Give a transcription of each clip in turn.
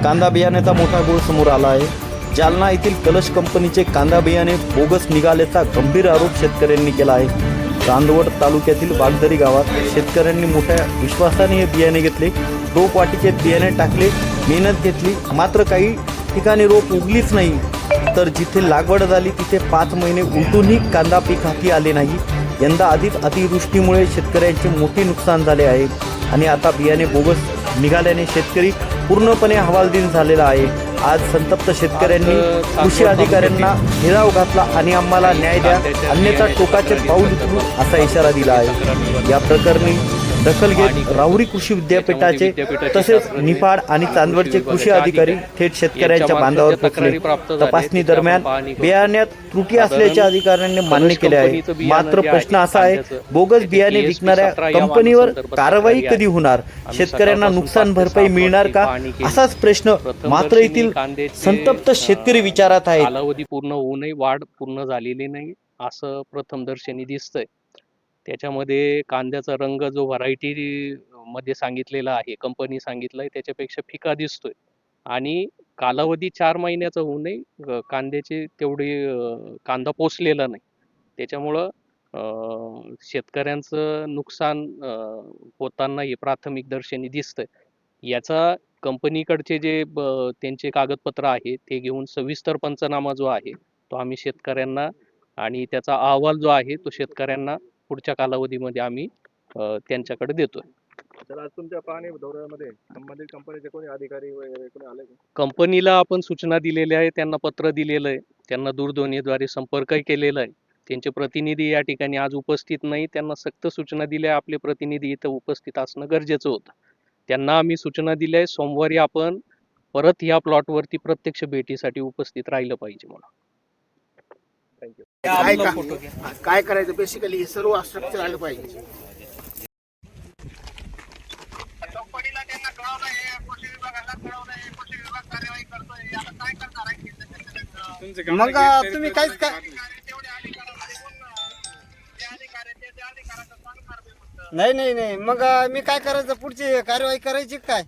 कांदा बियाण्याचा मोठा घोळ समोर आला आहे. जालना येथील कलश कंपनीचे कांदा बियाणे बोगस निघाल्याचा गंभीर आरोप शेतकऱ्यांनी केला आहे. चांदवड तालुक्यातील वाघदरी गावात शेतकऱ्यांनी मोठ्या विश्वासाने हे बियाणे घेतले. रोप वाटिकेत बियाणे टाकले, मेहनत घेतली, मात्र काही ठिकाणी रोप उगलीच नाही. तर जिथे लागवड झाली तिथे 5 महिने उलटूनही कांदा पीक हाती आले नाही. यंदा आधीच अतिवृष्टीमुळे शेतकऱ्यांचे मोठे नुकसान झाले आहे आणि आता बियाणे बोगस निघाल्याने शेतकरी पूर्णपणे हवालदिल झालेला आहे. आज संतप्त शेतकऱ्यांनी कृषी अधिकाऱ्यांना घेराव घातला आणि आम्हाला न्याय द्या, अन्यथा टोकाचे पाऊल उचलू असा इशारा दिला आहे. या प्रकरणी दखल घेत राहुरी कृषी विद्यापीठाचे तसेच निफाड आणि चांदवडचे कृषी अधिकारी थेट शेतकऱ्यांच्या बांधावर पोहोचले. तपासणी दरम्यान बियाण्यात त्रुटी असल्याचे अधिकाऱ्यांनी मान्य केले आहे. मात्र प्रश्न असा आहे, बोगस बियाणे विकणाऱ्या कंपनीवर कारवाई कधी होणार? शेतकऱ्यांना नुकसान भरपाई मिळणार का? असाच प्रश्न मात्र येथील संतप्त शेतकरी विचारात आहेत. कालावधी पूर्ण होऊनही वाढ पूर्ण झालेली नाही असं प्रथमदर्शनी दिसतंय. त्याच्यामध्ये कांद्याचा रंग जो व्हरायटी मध्ये सांगितलेला आहे, कंपनी सांगितलंय त्याच्यापेक्षा फिका दिसतोय आणि कालावधी 4 महिन्याचा होऊनही कांद्याचे तेवढे कांदा पोचलेला नाही. त्याच्यामुळं शेतकऱ्यांचं नुकसान होताना हे प्राथमिक दर्शनी दिसतंय. याचा कंपनीकडचे जे त्यांचे कागदपत्र आहे ते घेऊन सविस्तर पंचनामा जो आहे तो आम्ही शेतकऱ्यांना आणि त्याचा अहवाल जो आहे तो शेतकऱ्यांना पुढच्या कालावधीमध्ये आम्ही त्यांच्याकडे देतोय. तर आज तुमच्या पाहणी दौऱ्यामध्ये संबंधित कंपनीचे कोणी अधिकारी वगैरे कोणी आले का? कंपनीला आपण सूचना दिलेल्या आहे, त्यांना पत्र दिलेलं आहे, त्यांना दूरध्वनीद्वारे संपर्कही केलेला आहे. त्यांचे प्रतिनिधी या ठिकाणी आज उपस्थित नाही. त्यांना सक्त सूचना दिल्या, आपले प्रतिनिधी इथं उपस्थित असणं गरजेचं होतं. त्यांना आम्ही सूचना दिल्या आहे, सोमवारी आपण परत या प्लॉटवरती प्रत्यक्ष भेटीसाठी उपस्थित राहिलं पाहिजे म्हणून. काय करायचं बेसिकली हे सर्व स्ट्रक्चर आलं पाहिजे. कंपनीला त्यांना कळवलंय, कृषी विभागाला कळवलंय, कृषी विभाग कार्यवाही करतोय. आता काय करणार आहे? मग तुम्ही काहीच तेवढे अधिकारामध्ये बोलणं, ते अधिकाराचं सांगणार मी म्हणतं. नाही मग मी काय करायचं? पुढची कार्यवाही करायची काय?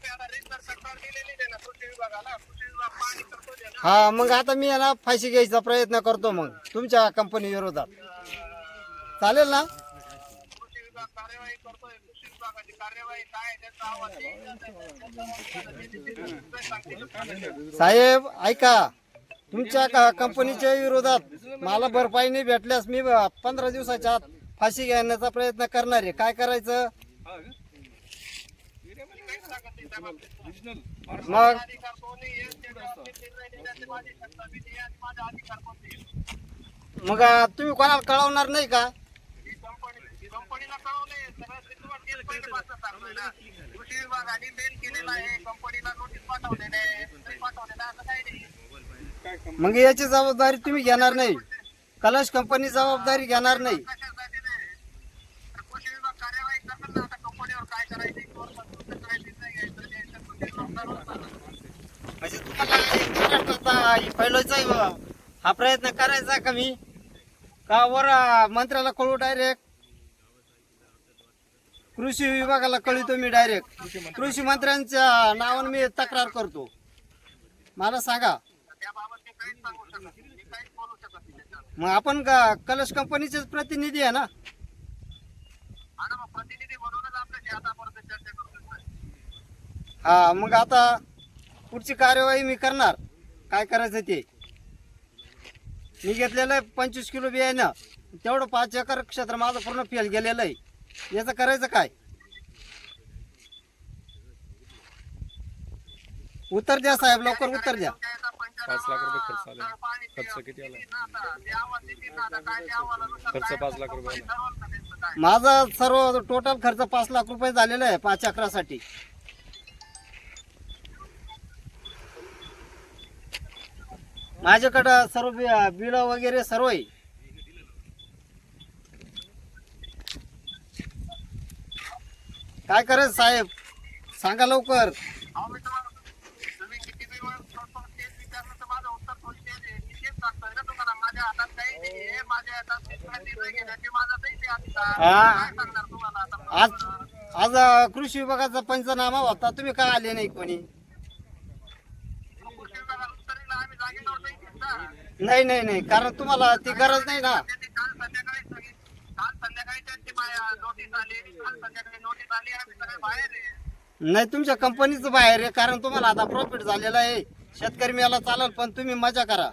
ते आता रेग्युलर सरकार दिलेली आहे ना कृषी विभागाला, कृषी विभाग पाहणी करतो ना. हा, मग आता मी ना फाशी घ्यायचा प्रयत्न करतो मग तुमच्या कंपनी विरोधात. चालेल ना? कृषी विभाग कार्यवाही करतोय. कृषी विभागाची कार्यवाही काय त्याचा आवाज साहेब ऐका, तुमच्या कंपनीच्या विरोधात मला भरपाई नाही भेटल्यास मी 15 दिवसाच्या आत फाशी घेण्याचा प्रयत्न करणार आहे. काय करायचं मग? मग तुम्ही कोणाला कळवणार नाही का? कंपनीला कळवलंय, सगळं रिपोर्ट केलं पहिल्यापासून सांगतोय ना. कृषी विभागाने मेल केलेला आहे, कंपनीला नोटीस पाठवलेलं आहे, पाठवलेलं असं काही नाही. मग याची जबाबदारी तुम्ही घेणार नाही? कलश कंपनी जबाबदारी घेणार नाही? कशासाठी नाही? तर कृषी विभाग कार्यवाही करणार ना. आता कंपनीवर काय करायचं, म्हणजे तुम्हाला फैलायचा हा प्रयत्न करायचा का मी? का वर मंत्र्याला कळू डायरेक्ट? कृषी विभागाला कळवतो मी डायरेक्ट. कृषी मंत्र्यांच्या नावाने मी तक्रार करतो. मला सांगा. त्याबाबत मी काहीच सांगू शकत नाही, मी काहीच बोलू शकत नाही त्याच्यावर. मग आपण कलश कंपनीचेच प्रतिनिधी आहे ना? आणि मग प्रतिनिधी म्हणूनच आपल्याशी आतापर्यंत चर्चा करतोय. हा, मग आता पुढची कार्यवाही मी करणार. काय करायचं ते. मी घेतलेलं आहे 25 किलो बियाणं, तेवढं 5 एकर क्षेत्र माझं पूर्ण फेल गेलेलं आहे. याचं करायचं काय? उत्तर द्या साहेब, लवकर उत्तर द्या. 5 लाख रुपये खर्च आला. खर्च किती आला? खर्च 5 लाख रुपये आला. माझा सर्व टोटल खर्च 5 लाख रुपये झालेला आहे 5 एकरासाठी. माझ्याकडं सर्व बिल वगैरे सर्व आहे. काय करायचं साहेब, सांगा लवकर. तुम्ही किती बी वेळ तेच विचारलं तर माझं उत्तर थोडी तेच आहे. मी तेच सांगतोय ना तुम्हाला, माझ्या हातात काही नाही आहे. माझ्या हातात निर्णय घेण्याची माझा काही अधिकार. हा. काय सांगणार तुम्हाला आता? आज आज कृषी विभागाचा पंचनामा होता, तुम्ही का आले नाही कोणी? कृषी विभागाला तरी ना आम्ही जागेवर नाही घेतला. नाही नाही नाही, कारण तुम्हाला ती गरज नाही ना. त्यांनी काल संध्याकाळी त्यांची नोटीस आली, काल संध्याकाळी नोटीस आली, आम्ही सगळे बाहेर आहे. नाही, तुमच्या कंपनीचं बाहेर आहे, कारण तुम्हाला आता प्रॉफिट झालेला आहे. शेतकरी मेला चालेल, पण तुम्ही मजा करा.